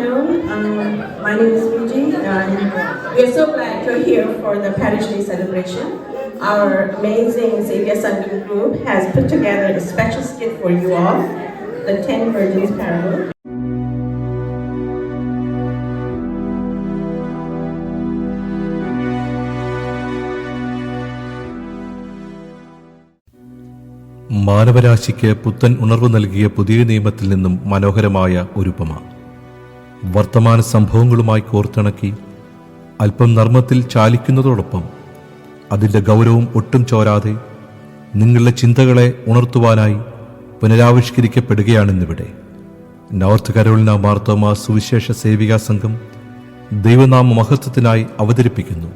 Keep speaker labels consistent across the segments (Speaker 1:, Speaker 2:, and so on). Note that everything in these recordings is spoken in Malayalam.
Speaker 1: afternoon. My name is Vijay, and we are so glad you're here for the Parish Day celebration. Our amazing Xavier Sangam group has put together a special skit for you all, the 10 Virgins Parable.
Speaker 2: മാനവരാശിക്ക് പുത്തൻ ഉണർവ് നൽകിയ പുതിയ നിയമത്തിൽ നിന്നും മനോഹരമായ ഒരു ഉപമ. വർത്തമാന സംഭവങ്ങളുമായി കോർത്തിണക്കി അല്പം നർമ്മത്തിൽ ചാലിക്കുന്നതോടൊപ്പം അതിൻ്റെ ഗൗരവം ഒട്ടും ചോരാതെ നിങ്ങളുടെ ചിന്തകളെ ഉണർത്തുവാനായി പുനരാവിഷ്കരിക്കപ്പെടുകയാണെന്നിവിടെ. നോർത്ത് കരോളിന മാർത്തോമാ സുവിശേഷ സേവികാ സംഘം ദൈവനാമ മഹത്വത്തിനായി അവതരിപ്പിക്കുന്നു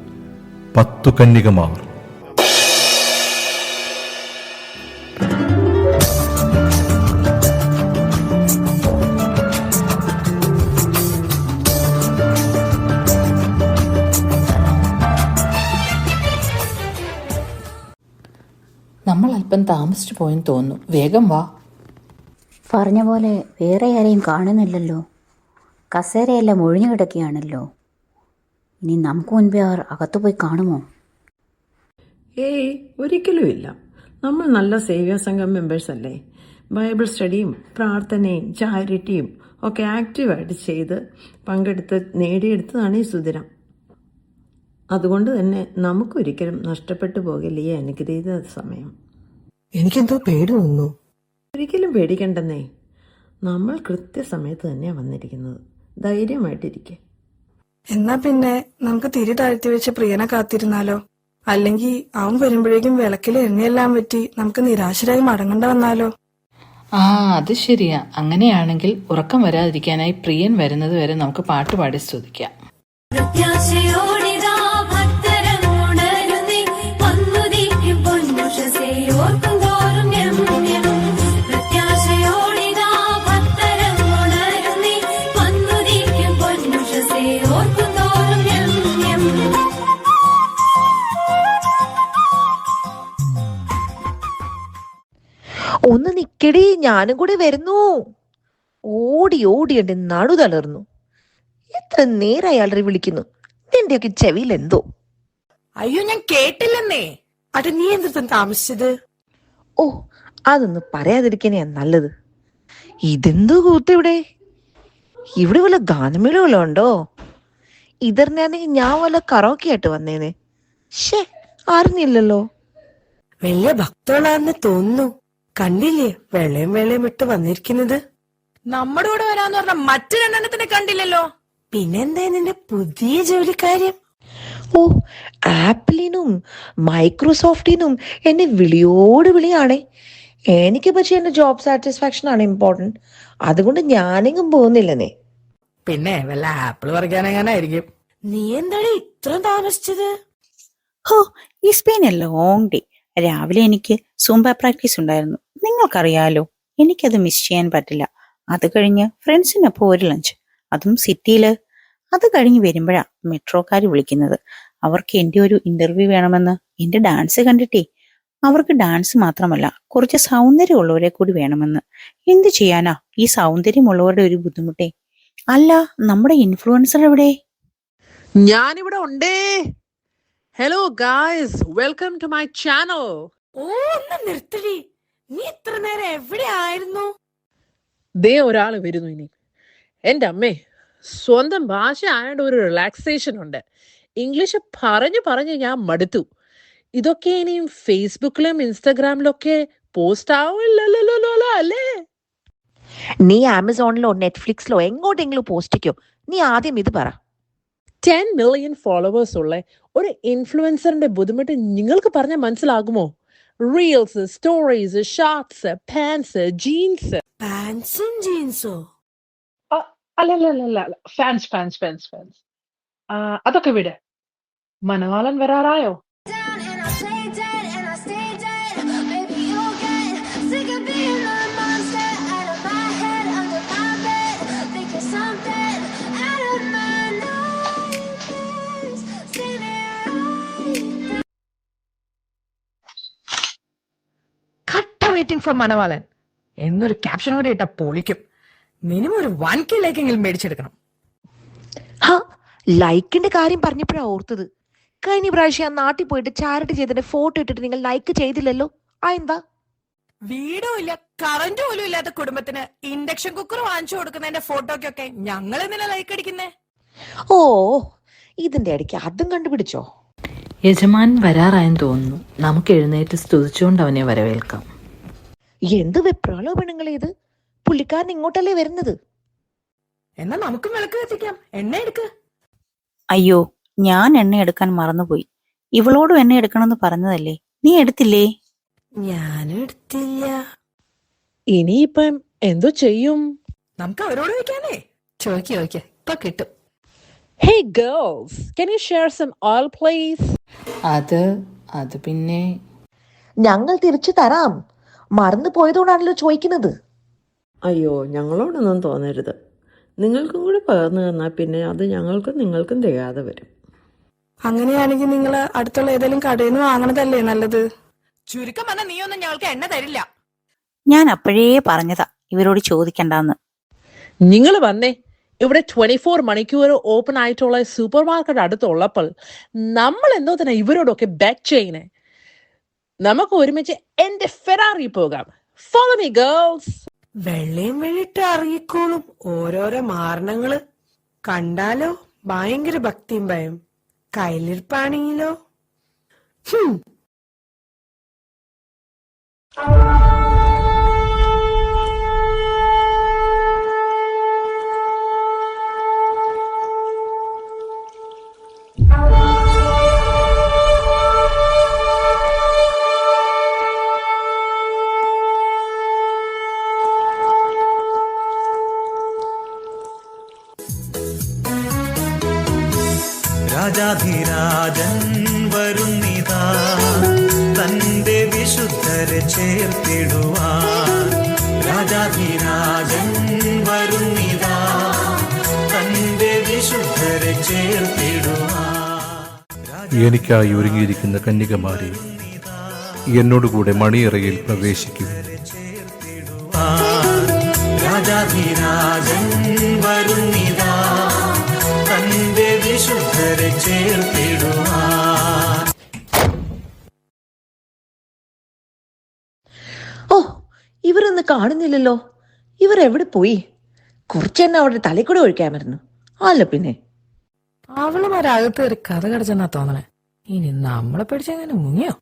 Speaker 2: 10 കന്യകമാർ.
Speaker 3: നമ്മൾ അല്പം താമസിച്ചു പോയെന്ന് തോന്നുന്നു. വേഗം വാ.
Speaker 4: പറഞ്ഞ പോലെ വേറെ ആരെയും കാണുന്നില്ലല്ലോ. കസേരയെല്ലാം ഒഴിഞ്ഞു കിടക്കുകയാണല്ലോ. ഇനി നമുക്ക് മുൻപേ അവർ അകത്തുപോയി കാണുമോ?
Speaker 5: ഏയ്, ഒരിക്കലുമില്ല. നമ്മൾ നല്ല സേവ്യ സംഘം മെമ്പേഴ്സ് അല്ലേ. ബൈബിൾ സ്റ്റഡിയും പ്രാർത്ഥനയും ചാരിറ്റിയും ഒക്കെ ആക്റ്റീവായിട്ട് ചെയ്ത് പങ്കെടുത്ത് നേടിയെടുത്തതാണ് ഈ സുദിനം. അതുകൊണ്ട് തന്നെ നമുക്കൊരിക്കലും നഷ്ടപ്പെട്ടു പോകില്ല ഈ അനുഗ്രഹീത സമയം.
Speaker 6: എനിക്കെന്തോ പേടി വന്നു.
Speaker 5: ഒരിക്കലും പേടിക്കണ്ടെന്നേ. നമ്മൾ കൃത്യസമയത്ത് തന്നെയാണ് വന്നിരിക്കുന്നത്. ധൈര്യമായിട്ടിരിക്കെ.
Speaker 6: എന്നാ പിന്നെ നമുക്ക് തിരി താഴ്ത്തി വെച്ച് പ്രിയനെ കാത്തിരുന്നാലോ? അല്ലെങ്കിൽ അവൻ വരുമ്പോഴേക്കും വിളക്കിൽ എണ്ണയെല്ലാം പറ്റി നമുക്ക് നിരാശരായി മടങ്ങേണ്ട വന്നാലോ?
Speaker 3: അത് ശരിയാ. അങ്ങനെയാണെങ്കിൽ ഉറക്കം വരാതിരിക്കാനായി പ്രിയൻ വരുന്നത് വരെ നമുക്ക് പാട്ടുപാടി സ്തുതിക്കാം.
Speaker 7: ഒന്ന് നിക്കടി, ഞാനും കൂടെ വരുന്നു. ഓടി ഓടി എന്റെ നടു തളർന്നു. എത്ര നേരം അയാളെ വിളിക്കുന്നു. ഇതിന്റെയൊക്കെ ചെവിയിൽ എന്തോ.
Speaker 6: അയ്യോ, ഞാൻ കേട്ടില്ലെന്നേ. അത് നീ എന്തിനാ താമസിച്ചത്?
Speaker 7: ഓ, അതൊന്നും പറയാതിരിക്കാനാ നല്ലത്. ഇതെന്തോ കൂത്ത് ഇവിടെ. ഇവിടെ വല്ല ഗാനമേള വല്ല ഉണ്ടോ? ഇതറിഞ്ഞാണെങ്കിൽ ഞാൻ വല്ല കറോക്കെ ആയിട്ട് വന്നേനെ. ഷേ, അറിഞ്ഞില്ലല്ലോ.
Speaker 6: വലിയ ഭക്തളാന്ന് തോന്നുന്നു. കണ്ടില്ലേ വെള്ളയും വെള്ളയും ഇട്ട് വന്നിരിക്കുന്നത്? നമ്മുടെ കൂടെ വരാന്ന് പറഞ്ഞ മറ്റു രണ്ടെണ്ണത്തിനെ കണ്ടില്ലല്ലോ. പിന്നെന്താ നിന്റെ പുതിയ ജോലിക്കാര്യം?
Speaker 7: ഓ, ആപ്പിളിനും മൈക്രോസോഫ്റ്റിനും എന്നെ വിളിയോട് വിളിയാണേ. എനിക്ക് പക്ഷെ എന്റെ ജോബ് സാറ്റിസ്ഫാക്ഷൻ ആണ് ഇമ്പോർട്ടന്റ്. അതുകൊണ്ട് ഞാനെങ്ങും പോകുന്നില്ലെന്നേ.
Speaker 6: പിന്നെ വല്ല ആപ്പിൾ പറിക്കാനെങ്ങാനായിരിക്കും. നീ എന്താണ് ഇത്ര താമസിച്ചത്?
Speaker 4: ഹോ, it's been A long day. രാവിലെ എനിക്ക് സൂംബ പ്രാക്ടീസ് ഉണ്ടായിരുന്നു. നിങ്ങൾക്കറിയാലോ, എനിക്കത് മിസ് ചെയ്യാൻ പറ്റില്ല. അത് കഴിഞ്ഞ് ഫ്രണ്ട്സിനൊപ്പം ഒരു ലഞ്ച്, അതും സിറ്റിയില്. അത് കഴിഞ്ഞ് വരുമ്പോഴാ മെട്രോക്കാർ വിളിക്കുന്നത്. അവർക്ക് എന്റെ ഒരു ഇന്റർവ്യൂ വേണമെന്ന്. എന്റെ ഡാൻസ് കണ്ടിട്ടേ അവർക്ക് ഡാൻസ് മാത്രമല്ല, കുറച്ച് സൗന്ദര്യമുള്ളവരെ കൂടി വേണമെന്ന്. എന്ത് ചെയ്യാനാ ഈ സൗന്ദര്യമുള്ളവരുടെ ഒരു ബുദ്ധിമുട്ടേ. അല്ല, നമ്മുടെ ഇൻഫ്ലുവൻസർ എവിടെ?
Speaker 8: ഞാനിവിടെ ഉണ്ടേ. Hello guys, welcome to my channel.
Speaker 6: ഓ, ഒന്ന് നിർത്തടി. നീ ഇത്ര നേരം എവിടെ ആയിരുന്നു?
Speaker 8: ദേ ഒരാള് വരുന്നു. ഇനി എന്റെ അമ്മേ, സ്വന്തം ഭാഷ ആയതുകൊണ്ട് ഒരു റിലാക്സേഷൻ ഉണ്ട്. ഇംഗ്ലീഷ് പറഞ്ഞു പറഞ്ഞ് ഞാൻ മടുത്തു. ഇതൊക്കെ ഇനിയും ഫേസ്ബുക്കിലും ഇൻസ്റ്റാഗ്രാമിലും ഒക്കെ പോസ്റ്റ് ആവില്ലല്ലോ അല്ലേ?
Speaker 7: നീ ആമസോണിലോ നെറ്റ്ഫ്ലിക്സിലോ എങ്ങോട്ടെങ്കിലും പോസ്റ്റിക്കോ. നീ ആദ്യം ഇത് പറ.
Speaker 8: 10 മില്യൺ ഫോളോവേഴ്സ് ഉള്ള ഒരു ഇൻഫ്ലുവൻസറിന്റെ ബുദ്ധിമുട്ട് നിങ്ങൾക്ക് പറഞ്ഞാൽ മനസ്സിലാകുമോ? Reels, stories, shorts, pants, jeans.
Speaker 6: പാൻസും ജീൻസോ?
Speaker 9: അല്ലല്ല, ഫാൻസ്. അതൊക്കെ വിട്. മനവാളൻ വരാറായോ?
Speaker 6: വെയിറ്റിംഗ് ഫോർ മനവാളൻ എന്നൊരു ക്യാപ്ഷൻ കൂടെ ഇട്ടാ പൊളിക്കും. മിനിമം ഒരു 1K ലൈക്കെങ്കിലും മേടിച്ചെടുക്കണം.
Speaker 7: ഹാ, ലൈക്കിന്റെ കാര്യം പറഞ്ഞപ്പോഴാ ഓർത്തത്. കഴിഞ്ഞ പ്രാവശ്യം ഞാൻ നാട്ടിൽ പോയിട്ട് ചാരിറ്റി ചെയ്തതിന്റെ ഫോട്ടോ ഇട്ടിട്ട് നിങ്ങൾ ലൈക്ക് ചെയ്തില്ലല്ലോ. ആ എന്താ?
Speaker 6: വീടും ഇല്ല കറന്റ് പോലും ഇല്ലാത്ത കുടുംബത്തിന് ഇൻഡക്ഷൻ കുക്കർ വാങ്ങിച്ചു കൊടുക്കുന്നതിന്റെ ഫോട്ടോക്കൊക്കെ ഞങ്ങൾ എന്തിനാ ലൈക്ക് അടിക്കുന്നേ?
Speaker 7: ഓ, ഇതിന്റെ ഇടയ്ക്ക് അതും കണ്ടുപിടിച്ചോ?
Speaker 3: യജമാൻ വരാറായെന്ന് തോന്നുന്നു. നമുക്ക് എഴുന്നേറ്റ് സ്തുതിച്ചുകൊണ്ട് അവനെ വരവേൽക്കാം.
Speaker 7: എന്ത് വെപ്രാളോ പെണ്ണുങ്ങളെ ഇത്! പുള്ളിക്കാരൻ ഇങ്ങോട്ടല്ലേ വരുന്നത്?
Speaker 6: എന്നാ നമുക്കും വിളക്ക് കത്തിക്കാം. എണ്ണ എടുക്ക്.
Speaker 4: അയ്യോ, ഞാൻ എണ്ണ എടുക്കാൻ മറന്നുപോയി. ഇവളോടും എണ്ണ എടുക്കണമെന്ന് പറഞ്ഞതല്ലേ, നീ എടുത്തില്ലേ?
Speaker 6: ഞാനും എടുത്തില്ല.
Speaker 8: ഇനിയിപ്പം എന്തോ ചെയ്യും?
Speaker 6: നമുക്ക് അവരോട് വെക്കാനേ. ചോദിക്ക ഇപ്പൊ കിട്ടും.
Speaker 8: Hey girls, can you share some oil please?
Speaker 3: അത് പിന്നെ
Speaker 7: ഞങ്ങൾ തിരിച്ചു തരാം. മറന്നു പോയതുകൊണ്ടാണല്ലോ ചോദിക്കുന്നത്.
Speaker 5: അയ്യോ, ഞങ്ങളോടൊന്നും തോന്നരുത്. നിങ്ങൾക്കും കൂടി പകർന്നു തന്നാൽ പിന്നെ അത് ഞങ്ങൾക്കും നിങ്ങൾക്കും തികയാതെ വരും.
Speaker 6: അങ്ങനെയാണെങ്കിൽ നിങ്ങൾ അടുത്തുള്ള ഏതെങ്കിലും കടയിൽ നിന്ന് വാങ്ങണതല്ലേ നല്ലത്. ചുരുക്കം പറഞ്ഞാൽ നീ ഒന്നും ഞങ്ങൾക്ക് എണ്ണ തരില്ല.
Speaker 4: ഞാൻ അപ്പോഴേ പറഞ്ഞതാ ഇവരോട് ചോദിക്കണ്ടെന്ന്.
Speaker 8: നിങ്ങൾ വന്നേ. ഇവിടെ 24 മണിക്കൂർ ഓപ്പൺ ആയിട്ടുള്ള സൂപ്പർ മാർക്കറ്റ് അടുത്തുള്ളപ്പോൾ നമ്മൾ എന്തോ തന്നെ ഇവരോടൊക്കെ ബെറ്റ് ചെയ്യണേ. നമുക്ക് ഒരുമിച്ച് എന്റെ ഫെറാറി പോകാം. Follow me girls.
Speaker 6: വെള്ളയും വെള്ളിട്ട് അറിയിക്കോളും ഓരോരോ മാരണങ്ങള്. കണ്ടാലോ ഭയങ്കര ഭക്തിയും ഭയം, കയ്യിലിരിപ്പാണെങ്കിലോ
Speaker 10: രാജാധിരാജൻ വരുന്നിതാ, തന്റെ വിശുദ്ധരെ ചേർത്തിടുവാൻ. രാജാധിരാജൻ വരുന്നിതാ, തന്റെ വിശുദ്ധരെ ചേർത്തിടുവാൻ.
Speaker 2: എനിക്കായി ഒരുങ്ങിയിരിക്കുന്ന കന്യകമാരെ, എന്നോടുകൂടെ മണിയറയിൽ പ്രവേശിക്കും.
Speaker 10: രാജാധിരാജൻ വരുന്നിതാ, തന്റെ വിശുദ്ധരെ ചേർത്തിടുവാൻ.
Speaker 7: ഓ, ഇവരൊന്നും കാണുന്നില്ലല്ലോ. ഇവരെവിടെ പോയി? കുറച്ചെണ്ണ അവരുടെ തലക്കൂടെ ഒഴിക്കാമായിരുന്നു. അല്ല പിന്നെ
Speaker 6: അവളുമാരകത്ത് കയറി കഥ കടച്ചെന്നാ തോന്നണേ. ഇനി നമ്മളെ പിടിച്ചെങ്ങനെ മുങ്ങിയോ?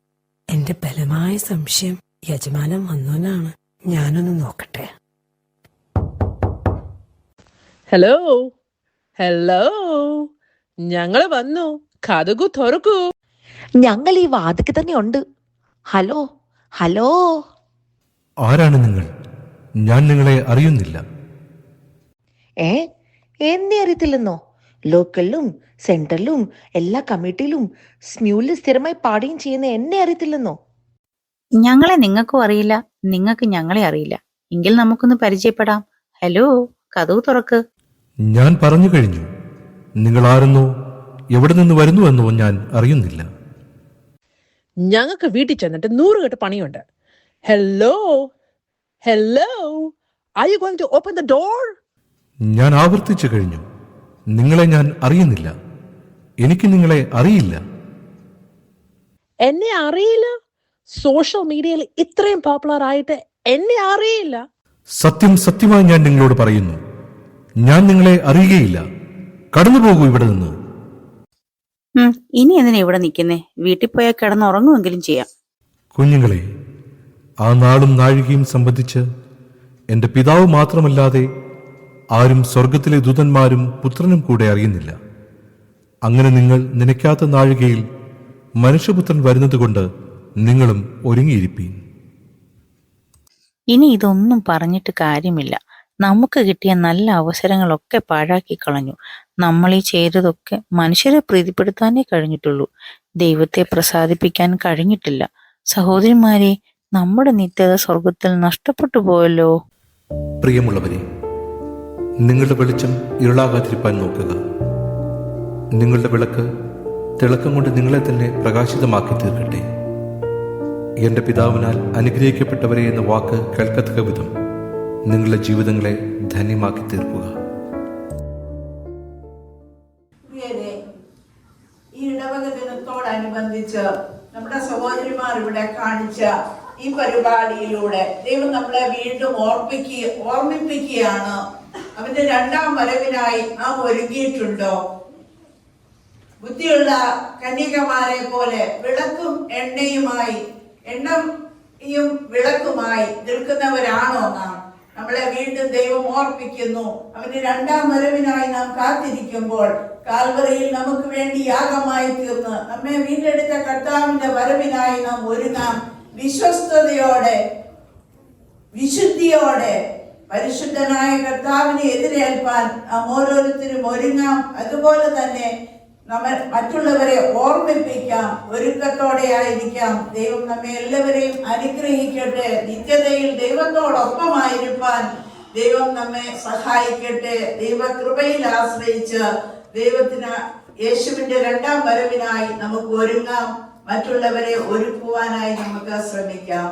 Speaker 6: എന്റെ ബലമായ സംശയം യജമാനൻ വന്നോനാണ്. ഞാനൊന്ന് നോക്കട്ടെ.
Speaker 8: ഹലോ ഹലോ, ഞങ്ങള് വന്നു. കഥകു തുറക്കൂ.
Speaker 7: ഞങ്ങൾ ഈ വാതിക്ക് തന്നെ ഉണ്ട്. Hello hello.
Speaker 2: ആരാണ് നിങ്ങൾ? ഞാൻ നിങ്ങളെ അറിയുന്നില്ല.
Speaker 7: എന്നെ അറിയത്തില്ലെന്നോ? ലോക്കലിലും സെൻട്രലിലും എല്ലാ കമ്മിറ്റിയിലും സ്മ്യൂലിൽ സ്ഥിരമായി പാടുകയും ചെയ്യുന്ന എന്നെ അറിയത്തില്ലെന്നോ?
Speaker 4: ഞങ്ങളെ നിങ്ങൾക്കും അറിയില്ല, നിങ്ങൾക്ക് ഞങ്ങളെ അറിയില്ല. എങ്കിൽ നമുക്കൊന്ന് പരിചയപ്പെടാം. ഹലോ, കതവ് തുറക്ക്.
Speaker 2: ഞാൻ പറഞ്ഞു കഴിഞ്ഞു. നിങ്ങൾ ആരെന്നോ എവിടെ നിന്ന് വരുന്നുവെന്നോ ഞാൻ അറിയുന്നില്ല.
Speaker 8: ഞങ്ങൾക്ക് വീട്ടിൽ ചെന്നിട്ട് 100 കെട്ട് പണിയുണ്ട്. Hello hello, are you going to open the door?
Speaker 2: ഞാൻ ആവർത്തിച്ചു കഴിഞ്ഞു. നിങ്ങളെ ഞാൻ അറിയുന്നില്ല. എനിക്ക് നിങ്ങളെ അറിയില്ല.
Speaker 8: എന്നെ അറിയില്ല? സോഷ്യൽ മീഡിയയിൽ ഇത്രയും പോപ്പുലർ ആയിട്ട് എന്നെ അറിയില്ല?
Speaker 2: സത്യമായി ഞാൻ നിങ്ങളോട് പറയുന്നു, ഞാൻ നിങ്ങളെ അറിയുകയില്ല. കടന്നു പോകൂ ഇവിടെ നിന്ന്.
Speaker 4: ഇനി എന്തിനാ ഇവിടെ നിൽക്കുന്നേ? വീട്ടിൽ പോയാൽ കിടന്നുറങ്ങുമെങ്കിലും ചെയ്യാം.
Speaker 2: കുഞ്ഞുങ്ങളെ, ആ നാളും നാഴികയും സംബന്ധിച്ച് എൻ്റെ പിതാവ് മാത്രമല്ലാതെ ആരും സ്വർഗത്തിലെ ദൂതന്മാരും പുത്രനും കൂടെ അറിയുന്നില്ല. അങ്ങനെ നിങ്ങൾ നനയ്ക്കാത്ത നാഴികയിൽ മനുഷ്യപുത്രൻ വരുന്നതുകൊണ്ട് നിങ്ങളും ഒരുങ്ങിയിരിപ്പീൻ.
Speaker 4: ഇനി ഇതൊന്നും പറഞ്ഞിട്ട് കാര്യമില്ല. നമുക്ക് കിട്ടിയ നല്ല അവസരങ്ങളൊക്കെ പാഴാക്കി കളഞ്ഞു. നമ്മൾ ഈ ചെയ്തതൊക്കെ മനുഷ്യരെ പ്രീതിപ്പെടുത്താനേ കഴിഞ്ഞിട്ടുള്ളൂ, ദൈവത്തെ പ്രസാദിപ്പിക്കാൻ കഴിഞ്ഞിട്ടില്ല. സഹോദരിമാരെ, നമ്മുടെ നിത്യത സ്വർഗത്തിൽ നഷ്ടപ്പെട്ടു പോയല്ലോ.
Speaker 2: പ്രിയമുള്ളവരെ, നിങ്ങളുടെ വെളിച്ചം ഇരുളാകാതിരിപ്പാൻ നോക്കുക. നിങ്ങളുടെ വിളക്ക് തിളക്കം കൊണ്ട് നിങ്ങളെ തന്നെ പ്രകാശിതമാക്കി തീർക്കട്ടെ. എൻ്റെ പിതാവിനാൽ അനുഗ്രഹിക്കപ്പെട്ടവരെ എന്ന വാക്ക് കേൾക്കത്തക്ക വിധം നിങ്ങളുടെ ജീവിതങ്ങളെ ധന്യമാക്കി തീർക്കുക.
Speaker 11: പ്രിയരെ, ഈ ഇടവക ദിനത്തോടനുബന്ധിച്ച് നമ്മുടെ സഹോദരിമാർ ഇവിടെ കാണിച്ച ഈ പരിപാടിയിലൂടെ ദൈവം നമ്മളെ വീണ്ടും ഓർമ്മിപ്പിക്കുകയാണ്. അവന്റെ രണ്ടാം വരവിനായി നാം ഒരുങ്ങിയിട്ടുണ്ടോ? ബുദ്ധിയുള്ള കന്യകമാരെ പോലെ വിളക്കും എണ്ണയുമായി എണ്ണയും വിളക്കുമായി നിൽക്കുന്നവരാണോ നാം? നമ്മളെ വീണ്ടും ദൈവം ഓർപ്പിക്കുന്നു. അവന്റെ രണ്ടാം വരവിനായി നാം കാത്തിരിക്കുമ്പോൾ കാൽവറിയിൽ നമുക്ക് വേണ്ടി യാഗമായി തീർന്ന് നമ്മെ വീണ്ടെടുത്ത കർത്താവിന്റെ വരവിനായി നാം ഒരുങ്ങാം. വിശ്വസ്തയോടെ, വിശുദ്ധിയോടെ പരിശുദ്ധനായ കർത്താവിനെ എതിരേൽപ്പാൻ നാം ഓരോരുത്തരും ഒരുങ്ങാം. അതുപോലെ തന്നെ നമ്മൾ മറ്റുള്ളവരെ ഓർമ്മിപ്പിക്കാം, ഒരുക്കത്തോടെ ആയിരിക്കാം. ദൈവം നമ്മെ എല്ലാവരെയും അനുഗ്രഹിക്കട്ടെ. നിത്യതയിൽ ദൈവത്തോടൊപ്പമായിരിക്കാൻ ദൈവം നമ്മെ സഹായിക്കട്ടെ. ദൈവകൃപയിൽ ആശ്രയിച്ച് ദൈവത്തിന് യേശുവിന്റെ രണ്ടാം വരവിനായി നമുക്ക് ഒരുങ്ങാം. മറ്റുള്ളവരെ ഒരുക്കുവാനായി നമുക്ക് ശ്രമിക്കാം.